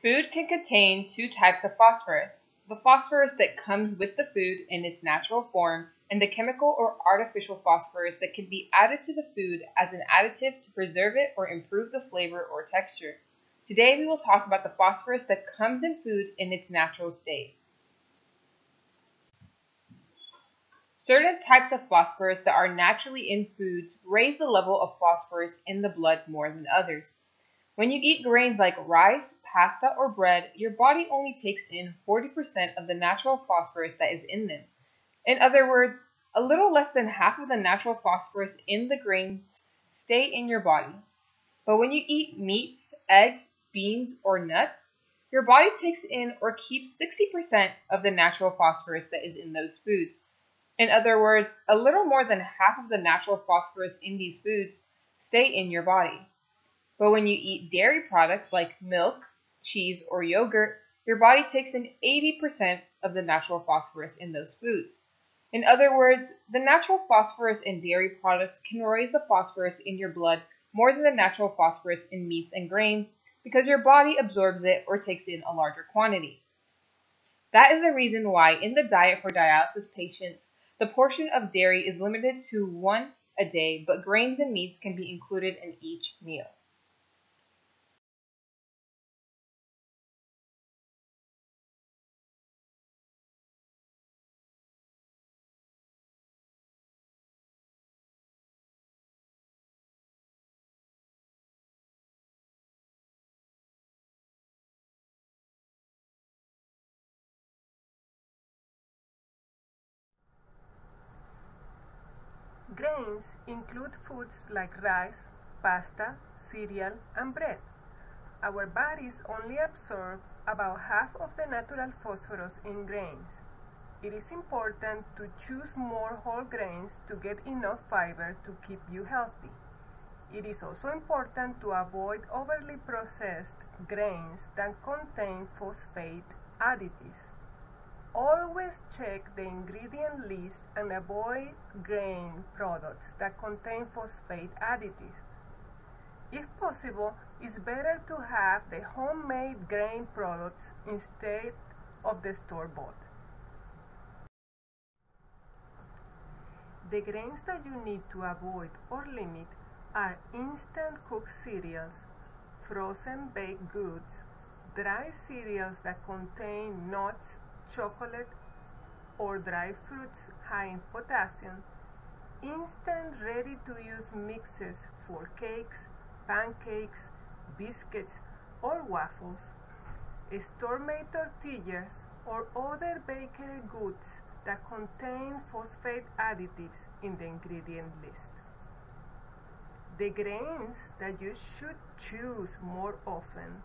Food can contain two types of phosphorus: the phosphorus that comes with the food in its natural form, and the chemical or artificial phosphorus that can be added to the food as an additive to preserve it or improve the flavor or texture. Today we will talk about the phosphorus that comes in food in its natural state. Certain types of phosphorus that are naturally in foods raise the level of phosphorus in the blood more than others. When you eat grains like rice, pasta, or bread, your body only takes in 40% of the natural phosphorus that is in them. In other words, a little less than half of the natural phosphorus in the grains stay in your body. But when you eat meats, eggs, beans, or nuts, your body takes in or keeps 60% of the natural phosphorus that is in those foods. In other words, a little more than half of the natural phosphorus in these foods stay in your body. But when you eat dairy products like milk, cheese, or yogurt, your body takes in 80% of the natural phosphorus in those foods. In other words, the natural phosphorus in dairy products can raise the phosphorus in your blood more than the natural phosphorus in meats and grains because your body absorbs it or takes in a larger quantity. That is the reason why in the diet for dialysis patients, the portion of dairy is limited to 1 a day, but grains and meats can be included in each meal. Grains include foods like rice, pasta, cereal, and bread. Our bodies only absorb about half of the natural phosphorus in grains. It is important to choose more whole grains to get enough fiber to keep you healthy. It is also important to avoid overly processed grains that contain phosphate additives. Always check the ingredient list and avoid grain products that contain phosphate additives. If possible, it's better to have the homemade grain products instead of the store-bought. The grains that you need to avoid or limit are instant cooked cereals, frozen baked goods, dry cereals that contain nuts, chocolate, or dry fruits high in potassium, instant ready-to-use mixes for cakes, pancakes, biscuits, or waffles, store-made tortillas, or other bakery goods that contain phosphate additives in the ingredient list. The grains that you should choose more often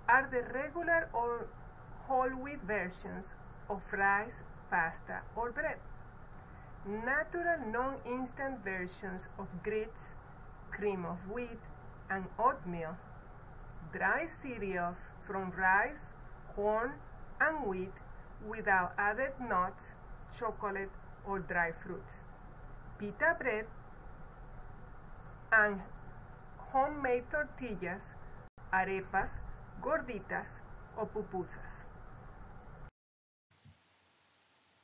are the regular or whole wheat versions of rice, pasta, or bread, natural non-instant versions of grits, cream of wheat, and oatmeal, dry cereals from rice, corn, and wheat without added nuts, chocolate, or dry fruits, pita bread, and homemade tortillas, arepas, gorditas, or pupusas.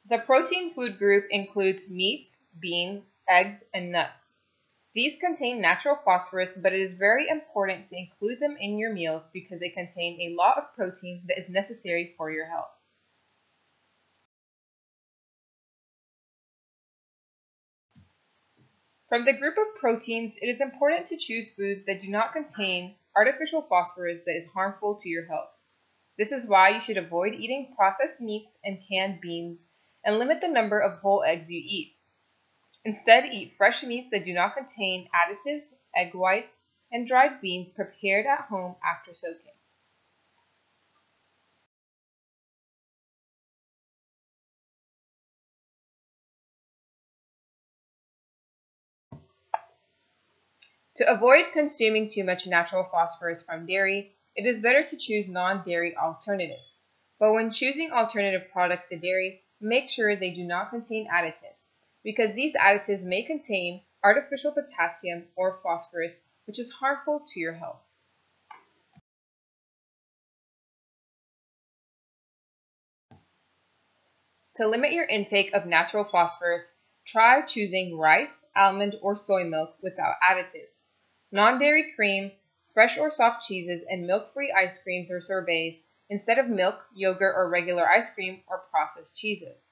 The protein food group includes meats, beans, eggs, and nuts. These contain natural phosphorus, but it is very important to include them in your meals because they contain a lot of protein that is necessary for your health. From the group of proteins, it is important to choose foods that do not contain artificial phosphorus that is harmful to your health. This is why you should avoid eating processed meats and canned beans and limit the number of whole eggs you eat. Instead, eat fresh meats that do not contain additives, egg whites, and dried beans prepared at home after soaking. To avoid consuming too much natural phosphorus from dairy, it is better to choose non-dairy alternatives. But when choosing alternative products to dairy, make sure they do not contain additives, because these additives may contain artificial potassium or phosphorus, which is harmful to your health. To limit your intake of natural phosphorus, try choosing rice, almond, or soy milk without additives. Non-dairy cream, fresh or soft cheeses, and milk-free ice creams or sorbets instead of milk, yogurt, or regular ice cream or processed cheeses.